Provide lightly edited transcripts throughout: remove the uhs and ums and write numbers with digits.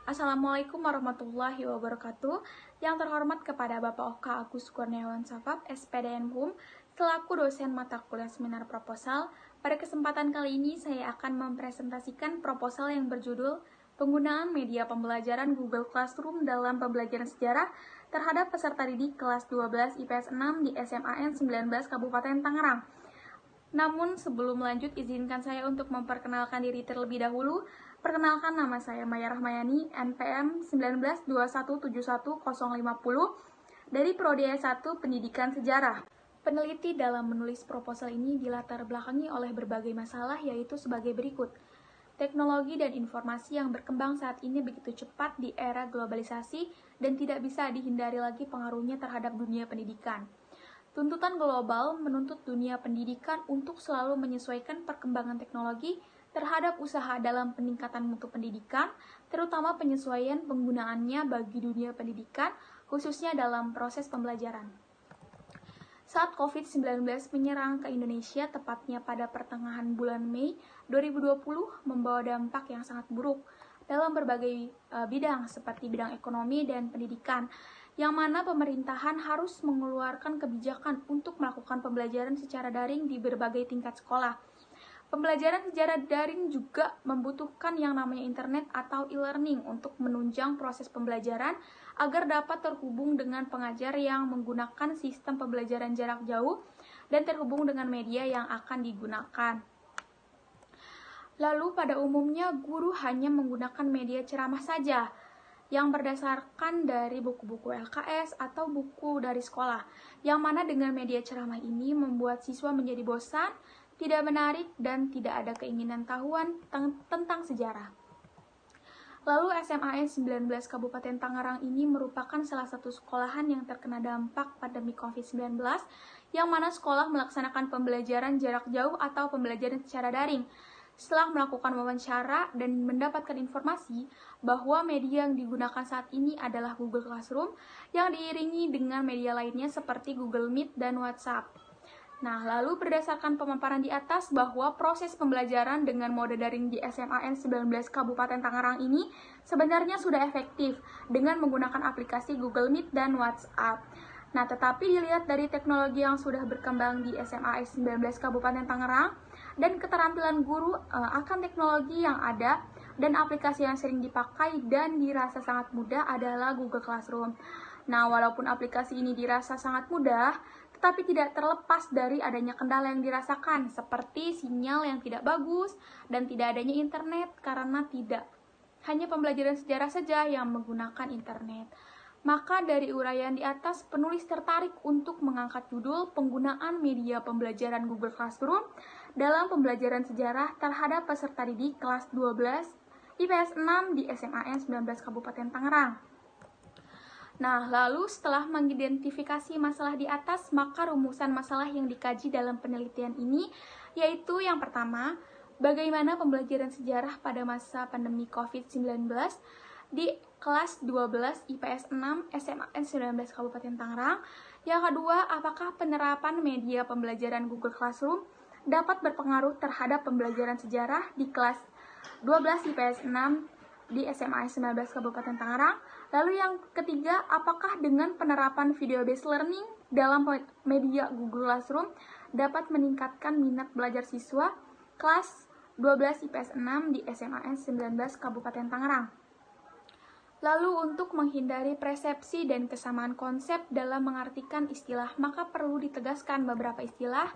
Assalamualaikum warahmatullahi wabarakatuh. Yang terhormat kepada Bapak Oka Agus Kurniawan Safaf, SPDN HUM, selaku dosen mata kuliah seminar proposal. Pada kesempatan kali ini saya akan mempresentasikan proposal yang berjudul Penggunaan Media Pembelajaran Google Classroom dalam Pembelajaran Sejarah terhadap peserta didik kelas 12 IPS 6 di SMAN 19 Kabupaten Tangerang. Namun sebelum lanjut, izinkan saya untuk memperkenalkan diri terlebih dahulu. Perkenalkan, nama saya Maya Rahmayani, NPM 192171050 dari Prodi S1 Pendidikan Sejarah. Peneliti dalam menulis proposal ini dilatar belakangi oleh berbagai masalah, yaitu sebagai berikut. Teknologi dan informasi yang berkembang saat ini begitu cepat di era globalisasi dan tidak bisa dihindari lagi pengaruhnya terhadap dunia pendidikan. Tuntutan global menuntut dunia pendidikan untuk selalu menyesuaikan perkembangan teknologi terhadap usaha dalam peningkatan mutu pendidikan, terutama penyesuaian penggunaannya bagi dunia pendidikan, khususnya dalam proses pembelajaran. Saat COVID-19 menyerang ke Indonesia, tepatnya pada pertengahan bulan Mei 2020, membawa dampak yang sangat buruk dalam berbagai bidang, seperti bidang ekonomi dan pendidikan, yang mana pemerintahan harus mengeluarkan kebijakan untuk melakukan pembelajaran secara daring di berbagai tingkat sekolah. Pembelajaran secara daring juga membutuhkan yang namanya internet atau e-learning untuk menunjang proses pembelajaran agar dapat terhubung dengan pengajar yang menggunakan sistem pembelajaran jarak jauh dan terhubung dengan media yang akan digunakan. Lalu pada umumnya guru hanya menggunakan media ceramah saja yang berdasarkan dari buku-buku LKS atau buku dari sekolah, yang mana dengan media ceramah ini membuat siswa menjadi bosan, tidak menarik, dan tidak ada keinginan tahuan tentang sejarah. Lalu SMAN 19 Kabupaten Tangerang ini merupakan salah satu sekolahan yang terkena dampak pandemi COVID-19, yang mana sekolah melaksanakan pembelajaran jarak jauh atau pembelajaran secara daring. Setelah melakukan wawancara dan mendapatkan informasi bahwa media yang digunakan saat ini adalah Google Classroom yang diiringi dengan media lainnya seperti Google Meet dan WhatsApp. Nah, lalu berdasarkan pemaparan di atas bahwa proses pembelajaran dengan mode daring di SMAN 19 Kabupaten Tangerang ini sebenarnya sudah efektif dengan menggunakan aplikasi Google Meet dan WhatsApp. Nah, tetapi dilihat dari teknologi yang sudah berkembang di SMAN 19 Kabupaten Tangerang dan keterampilan guru akan teknologi yang ada dan aplikasi yang sering dipakai dan dirasa sangat mudah adalah Google Classroom. Nah, walaupun aplikasi ini dirasa sangat mudah, tetapi tidak terlepas dari adanya kendala yang dirasakan, seperti sinyal yang tidak bagus dan tidak adanya internet, karena tidak hanya pembelajaran sejarah saja yang menggunakan internet. Maka dari uraian di atas, penulis tertarik untuk mengangkat judul Penggunaan Media Pembelajaran Google Classroom dalam Pembelajaran Sejarah terhadap peserta didik kelas 12 IPS 6 di SMAN 19 Kabupaten Tangerang. Nah, lalu setelah mengidentifikasi masalah di atas, maka rumusan masalah yang dikaji dalam penelitian ini yaitu yang pertama, bagaimana pembelajaran sejarah pada masa pandemi COVID-19 di kelas 12 IPS 6 SMAN 19 Kabupaten Tangerang. Yang kedua, apakah penerapan media pembelajaran Google Classroom dapat berpengaruh terhadap pembelajaran sejarah di kelas 12 IPS 6 di SMAN 19 Kabupaten Tangerang. Lalu yang ketiga, apakah dengan penerapan video-based learning dalam media Google Classroom dapat meningkatkan minat belajar siswa kelas 12 IPS 6 di SMAN 19 Kabupaten Tangerang. Lalu untuk menghindari persepsi dan kesamaan konsep dalam mengartikan istilah, maka perlu ditegaskan beberapa istilah,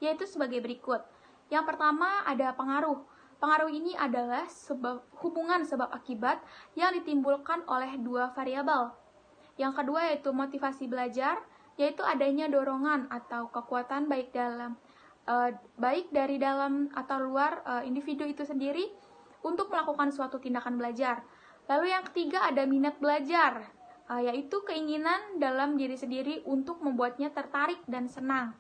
yaitu sebagai berikut. Yang pertama ada pengaruh. Pengaruh ini adalah hubungan sebab akibat yang ditimbulkan oleh dua variabel. Yang kedua yaitu motivasi belajar, yaitu adanya dorongan atau kekuatan baik dari dalam atau luar individu itu sendiri untuk melakukan suatu tindakan belajar. Lalu yang ketiga ada minat belajar, yaitu keinginan dalam diri sendiri untuk membuatnya tertarik dan senang.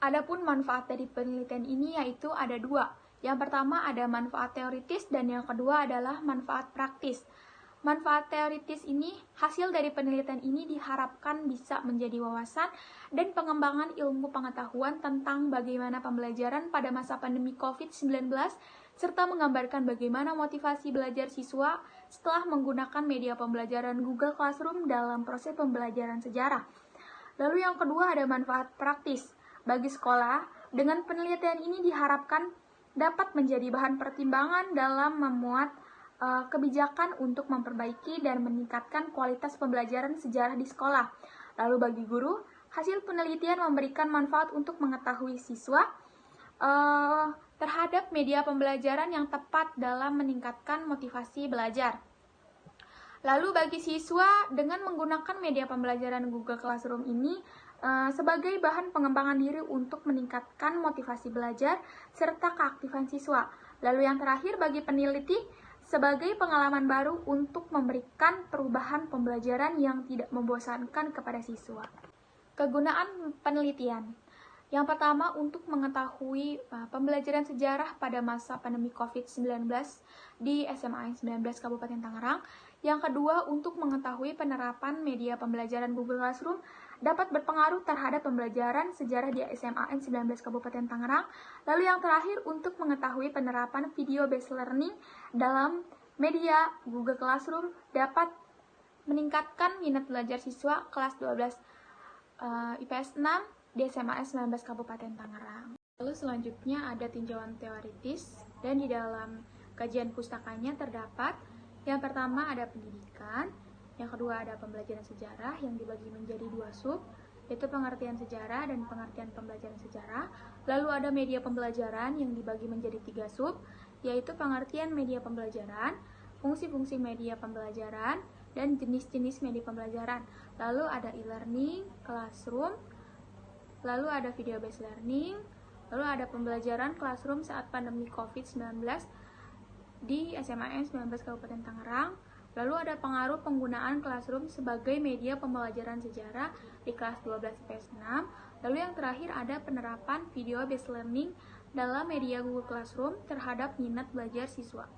Adapun manfaat dari penelitian ini yaitu ada dua. Yang pertama ada manfaat teoritis dan yang kedua adalah manfaat praktis. Manfaat teoritis ini, hasil dari penelitian ini diharapkan bisa menjadi wawasan dan pengembangan ilmu pengetahuan tentang bagaimana pembelajaran pada masa pandemi COVID-19 serta menggambarkan bagaimana motivasi belajar siswa setelah menggunakan media pembelajaran Google Classroom dalam proses pembelajaran sejarah. Lalu yang kedua ada manfaat praktis bagi sekolah. Dengan penelitian ini diharapkan dapat menjadi bahan pertimbangan dalam memuat kebijakan untuk memperbaiki dan meningkatkan kualitas pembelajaran sejarah di sekolah. Lalu bagi guru, hasil penelitian memberikan manfaat untuk mengetahui siswa terhadap media pembelajaran yang tepat dalam meningkatkan motivasi belajar. Lalu bagi siswa, dengan menggunakan media pembelajaran Google Classroom ini sebagai bahan pengembangan diri untuk meningkatkan motivasi belajar serta keaktifan siswa. Lalu yang terakhir bagi peneliti, sebagai pengalaman baru untuk memberikan perubahan pembelajaran yang tidak membosankan kepada siswa. Kegunaan penelitian. Yang pertama, untuk mengetahui pembelajaran sejarah pada masa pandemi COVID-19 di SMA 19 Kabupaten Tangerang. Yang kedua, untuk mengetahui penerapan media pembelajaran Google Classroom dapat berpengaruh terhadap pembelajaran sejarah di SMA 19 Kabupaten Tangerang. Lalu yang terakhir, untuk mengetahui penerapan video based learning dalam media Google Classroom dapat meningkatkan minat belajar siswa kelas 12 IPS 6 di SMA 19 Kabupaten Tangerang. Lalu selanjutnya ada tinjauan teoritis, dan di dalam kajian pustakanya terdapat yang pertama ada pendidikan, yang kedua ada pembelajaran sejarah yang dibagi menjadi 2 sub, yaitu pengertian sejarah dan pengertian pembelajaran sejarah. Lalu ada media pembelajaran yang dibagi menjadi 3 sub, yaitu pengertian media pembelajaran, fungsi-fungsi media pembelajaran, dan jenis-jenis media pembelajaran. Lalu ada e-learning, classroom, lalu ada video based learning, lalu ada pembelajaran classroom saat pandemi COVID-19 di SMA 19 Kabupaten Tangerang, lalu ada pengaruh penggunaan classroom sebagai media pembelajaran sejarah di kelas 12 IPS 6, lalu yang terakhir ada penerapan video based learning dalam media Google Classroom terhadap minat belajar siswa.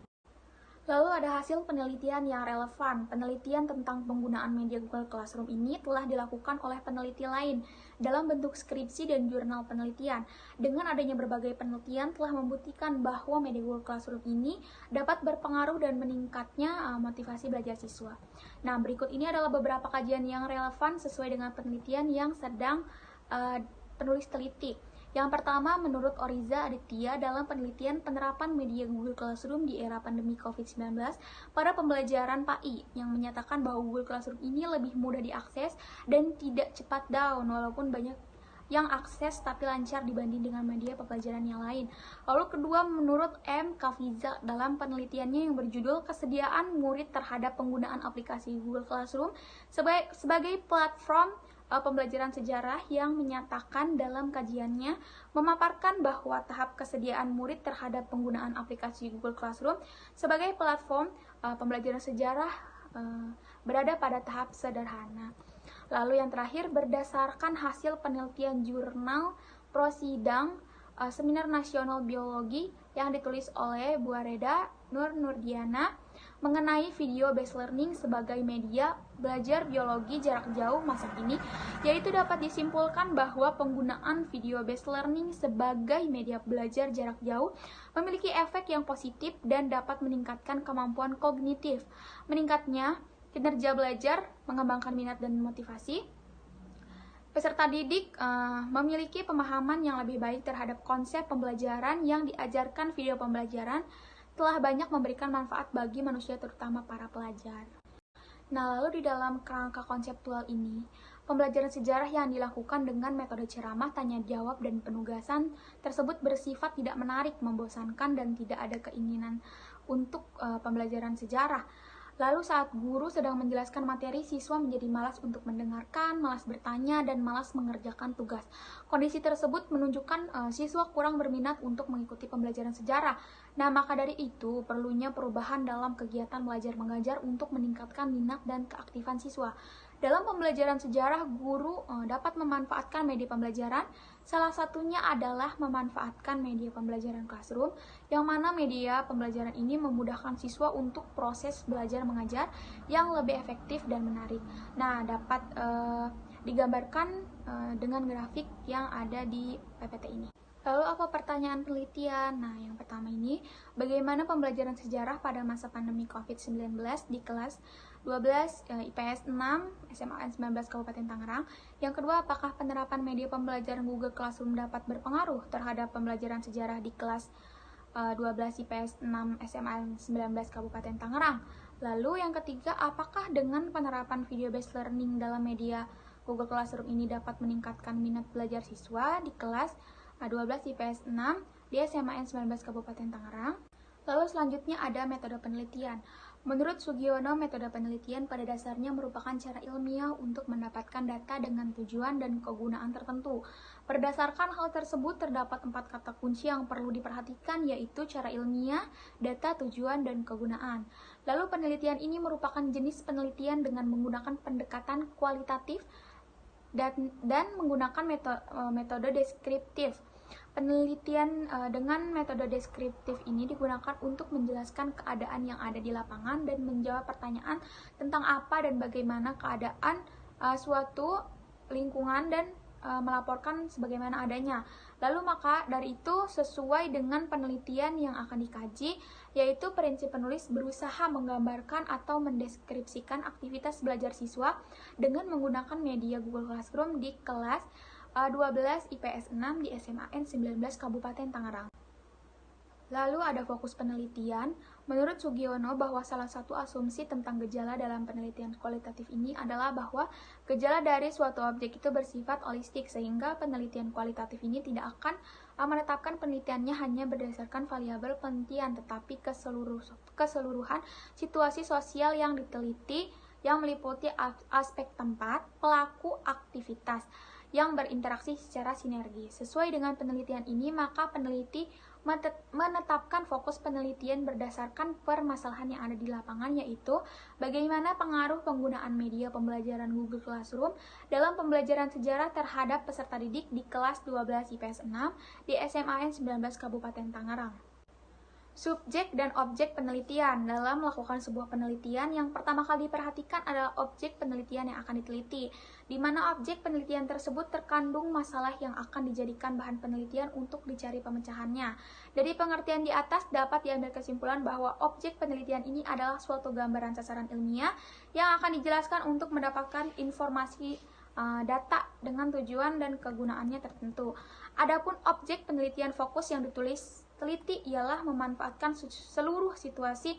Lalu ada hasil penelitian yang relevan. Penelitian tentang penggunaan media Google Classroom ini telah dilakukan oleh peneliti lain dalam bentuk skripsi dan jurnal penelitian. Dengan adanya berbagai penelitian telah membuktikan bahwa media Google Classroom ini dapat berpengaruh dan meningkatnya motivasi belajar siswa. Nah, berikut ini adalah beberapa kajian yang relevan sesuai dengan penelitian yang sedang penulis teliti. Yang pertama, menurut Oriza Aditya dalam penelitian penerapan media Google Classroom di era pandemi COVID-19 pada pembelajaran PAI yang menyatakan bahwa Google Classroom ini lebih mudah diakses dan tidak cepat down walaupun banyak yang akses tapi lancar dibanding dengan media pembelajaran yang lain. Lalu kedua, menurut M. Kafiza dalam penelitiannya yang berjudul kesediaan murid terhadap penggunaan aplikasi Google Classroom sebagai platform pembelajaran sejarah yang menyatakan dalam kajiannya memaparkan bahwa tahap kesediaan murid terhadap penggunaan aplikasi Google Classroom sebagai platform pembelajaran sejarah berada pada tahap sederhana. Lalu yang terakhir, berdasarkan hasil penelitian jurnal Prosidang Seminar Nasional Biologi yang ditulis oleh Bu Areda Nurdiana mengenai video based learning sebagai media belajar biologi jarak jauh masa kini, yaitu dapat disimpulkan bahwa penggunaan video based learning sebagai media belajar jarak jauh memiliki efek yang positif dan dapat meningkatkan kemampuan kognitif, meningkatnya kinerja belajar, mengembangkan minat dan motivasi. Peserta didik memiliki pemahaman yang lebih baik terhadap konsep pembelajaran yang diajarkan video pembelajaran, telah banyak memberikan manfaat bagi manusia terutama para pelajar. Nah, lalu di dalam kerangka konseptual ini, pembelajaran sejarah yang dilakukan dengan metode ceramah, tanya jawab, dan penugasan tersebut bersifat tidak menarik, membosankan, dan tidak ada keinginan untuk pembelajaran sejarah. Lalu saat guru sedang menjelaskan materi, siswa menjadi malas untuk mendengarkan, malas bertanya, dan malas mengerjakan tugas. Kondisi tersebut menunjukkan siswa kurang berminat untuk mengikuti pembelajaran sejarah. Nah, maka dari itu perlunya perubahan dalam kegiatan belajar mengajar untuk meningkatkan minat dan keaktifan siswa. Dalam pembelajaran sejarah, guru dapat memanfaatkan media pembelajaran. Salah satunya adalah memanfaatkan media pembelajaran classroom, yang mana media pembelajaran ini memudahkan siswa untuk proses belajar mengajar yang lebih efektif dan menarik. Nah, dapat digambarkan dengan grafik yang ada di PPT ini. Lalu apa pertanyaan penelitian? Nah, yang pertama ini, bagaimana pembelajaran sejarah pada masa pandemi COVID-19 di kelas 12 IPS 6 SMAN 19 Kabupaten Tangerang? Yang kedua, apakah penerapan media pembelajaran Google Classroom dapat berpengaruh terhadap pembelajaran sejarah di kelas 12 IPS 6 SMAN 19 Kabupaten Tangerang? Lalu yang ketiga, apakah dengan penerapan video-based learning dalam media Google Classroom ini dapat meningkatkan minat belajar siswa di kelas 12 IPS 6 di SMAN 19 Kabupaten Tangerang? Lalu selanjutnya ada metode penelitian. Menurut Sugiono, metode penelitian pada dasarnya merupakan cara ilmiah untuk mendapatkan data dengan tujuan dan kegunaan tertentu. Berdasarkan hal tersebut, terdapat 4 kata kunci yang perlu diperhatikan, yaitu cara ilmiah, data, tujuan, dan kegunaan. Lalu penelitian ini merupakan jenis penelitian dengan menggunakan pendekatan kualitatif dan menggunakan metode deskriptif. Penelitian dengan metode deskriptif ini digunakan untuk menjelaskan keadaan yang ada di lapangan dan menjawab pertanyaan tentang apa dan bagaimana keadaan suatu lingkungan dan melaporkan sebagaimana adanya. Lalu maka dari itu sesuai dengan penelitian yang akan dikaji, yaitu prinsip penulis berusaha menggambarkan atau mendeskripsikan aktivitas belajar siswa dengan menggunakan media Google Classroom di kelas 12 IPS 6 di SMAN 19 Kabupaten Tangerang. Lalu ada fokus penelitian. Menurut Sugiono bahwa salah satu asumsi tentang gejala dalam penelitian kualitatif ini adalah bahwa gejala dari suatu objek itu bersifat holistik, sehingga penelitian kualitatif ini tidak akan menetapkan penelitiannya hanya berdasarkan variabel penelitian, tetapi keseluruhan situasi sosial yang diteliti yang meliputi aspek tempat, pelaku, aktivitas yang berinteraksi secara sinergi. Sesuai dengan penelitian ini, maka peneliti menetapkan fokus penelitian berdasarkan permasalahan yang ada di lapangan, yaitu bagaimana pengaruh penggunaan media pembelajaran Google Classroom dalam pembelajaran sejarah terhadap peserta didik di kelas 12 IPS 6 di SMAN 19 Kabupaten Tangerang. Subjek dan objek penelitian. Dalam melakukan sebuah penelitian, yang pertama kali diperhatikan adalah objek penelitian yang akan diteliti, di mana objek penelitian tersebut terkandung masalah yang akan dijadikan bahan penelitian untuk dicari pemecahannya. Dari pengertian di atas dapat diambil kesimpulan bahwa objek penelitian ini adalah suatu gambaran sasaran ilmiah yang akan dijelaskan untuk mendapatkan informasi data dengan tujuan dan kegunaannya tertentu. Adapun objek penelitian fokus yang teliti ialah memanfaatkan seluruh situasi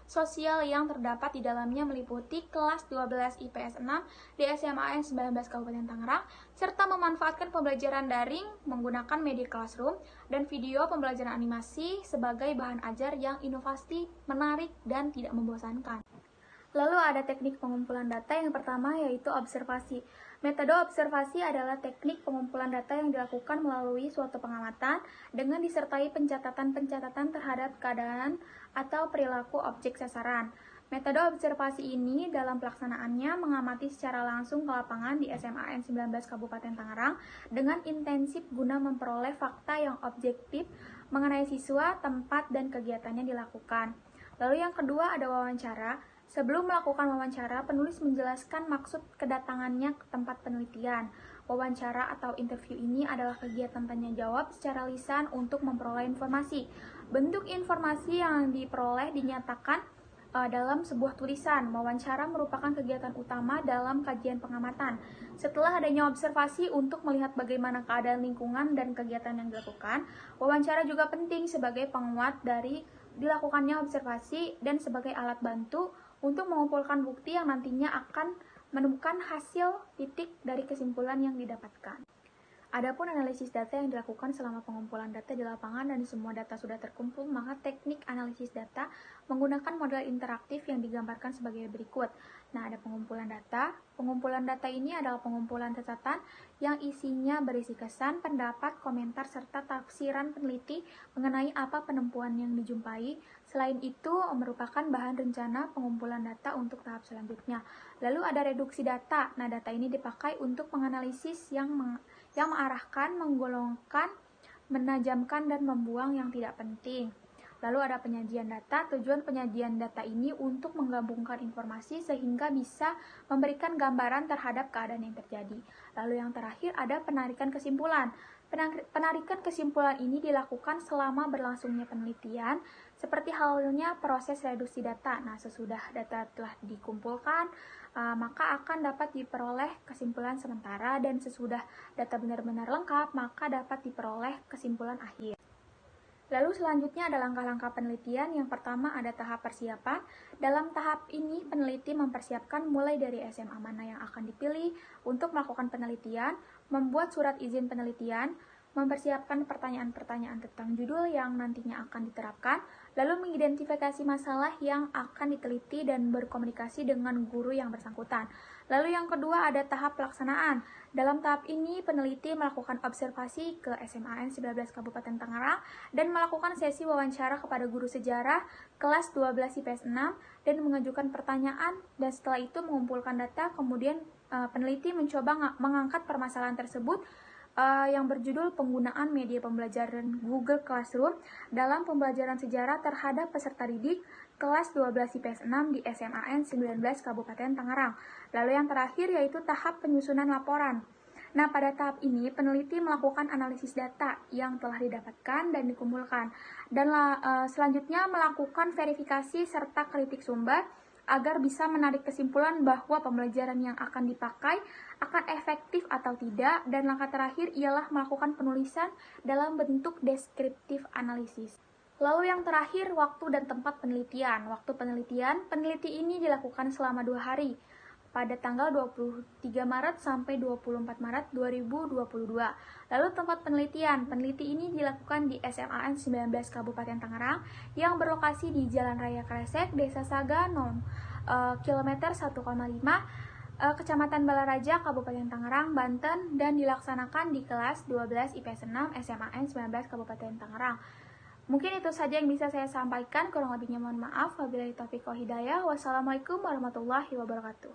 sosial yang terdapat di dalamnya, meliputi kelas 12 IPS 6 di SMAN 19 Kabupaten Tangerang, serta memanfaatkan pembelajaran daring menggunakan media classroom dan video pembelajaran animasi sebagai bahan ajar yang inovasi, menarik, dan tidak membosankan. Lalu ada teknik pengumpulan data. Yang pertama yaitu observasi. Metode observasi adalah teknik pengumpulan data yang dilakukan melalui suatu pengamatan dengan disertai pencatatan-pencatatan terhadap keadaan atau perilaku objek sasaran. Metode observasi ini dalam pelaksanaannya mengamati secara langsung ke lapangan di SMAN 19 Kabupaten Tangerang dengan intensif guna memperoleh fakta yang objektif mengenai siswa, tempat, dan kegiatan yang dilakukan. Lalu yang kedua ada wawancara. Sebelum melakukan wawancara, penulis menjelaskan maksud kedatangannya ke tempat penelitian. Wawancara atau interview ini adalah kegiatan tanya-jawab secara lisan untuk memperoleh informasi. Bentuk informasi yang diperoleh dinyatakan dalam sebuah tulisan. Wawancara merupakan kegiatan utama dalam kajian pengamatan. Setelah adanya observasi untuk melihat bagaimana keadaan lingkungan dan kegiatan yang dilakukan, wawancara juga penting sebagai penguat dari dilakukannya observasi dan sebagai alat bantu untuk mengumpulkan bukti yang nantinya akan menemukan hasil titik dari kesimpulan yang didapatkan. Adapun analisis data yang dilakukan selama pengumpulan data di lapangan dan semua data sudah terkumpul, maka teknik analisis data menggunakan model interaktif yang digambarkan sebagai berikut. Nah, ada pengumpulan data. Pengumpulan data ini adalah pengumpulan catatan yang isinya berisi kesan, pendapat, komentar, serta tafsiran peneliti mengenai apa penemuan yang dijumpai. Selain itu, merupakan bahan rencana pengumpulan data untuk tahap selanjutnya. Lalu ada reduksi data. Nah, data ini dipakai untuk menganalisis yang mengarahkan, menggolongkan, menajamkan, dan membuang yang tidak penting. Lalu ada penyajian data. Tujuan penyajian data ini untuk menggabungkan informasi sehingga bisa memberikan gambaran terhadap keadaan yang terjadi. Lalu yang terakhir ada penarikan kesimpulan. Penarikan kesimpulan ini dilakukan selama berlangsungnya penelitian, seperti halnya proses reduksi data. Nah, sesudah data telah dikumpulkan, maka akan dapat diperoleh kesimpulan sementara, dan sesudah data benar-benar lengkap, maka dapat diperoleh kesimpulan akhir. Lalu selanjutnya ada langkah-langkah penelitian. Yang pertama ada tahap persiapan. Dalam tahap ini, peneliti mempersiapkan mulai dari SMA mana yang akan dipilih untuk melakukan penelitian, membuat surat izin penelitian, mempersiapkan pertanyaan-pertanyaan tentang judul yang nantinya akan diterapkan, lalu mengidentifikasi masalah yang akan diteliti dan berkomunikasi dengan guru yang bersangkutan. Lalu yang kedua ada tahap pelaksanaan. Dalam tahap ini, peneliti melakukan observasi ke SMAN 19 Kabupaten Tangerang dan melakukan sesi wawancara kepada guru sejarah kelas 12 IPS 6 dan mengajukan pertanyaan, dan setelah itu mengumpulkan data. Kemudian peneliti mencoba mengangkat permasalahan tersebut yang berjudul penggunaan media pembelajaran Google Classroom dalam pembelajaran sejarah terhadap peserta didik kelas 12 IPS 6 di SMAN 19 Kabupaten Tangerang. Lalu yang terakhir yaitu tahap penyusunan laporan. Nah, pada tahap ini peneliti melakukan analisis data yang telah didapatkan dan dikumpulkan, dan selanjutnya melakukan verifikasi serta kritik sumber agar bisa menarik kesimpulan bahwa pembelajaran yang akan dipakai akan efektif atau tidak. Dan langkah terakhir ialah melakukan penulisan dalam bentuk deskriptif analisis. Lalu yang terakhir, waktu dan tempat penelitian. Waktu penelitian, peneliti ini dilakukan selama 2 hari, pada tanggal 23 Maret sampai 24 Maret 2022. Lalu tempat penelitian, peneliti ini dilakukan di SMAN 19 Kabupaten Tangerang yang berlokasi di Jalan Raya Kresek, Desa Saga, kilometer 1,5, Kecamatan Balaraja, Kabupaten Tangerang, Banten, dan dilaksanakan di kelas 12 IPS 6 SMAN 19 Kabupaten Tangerang. Mungkin itu saja yang bisa saya sampaikan, kurang lebihnya mohon maaf. Wabillahi taufiq wal hidayah. Wassalamualaikum warahmatullahi wabarakatuh.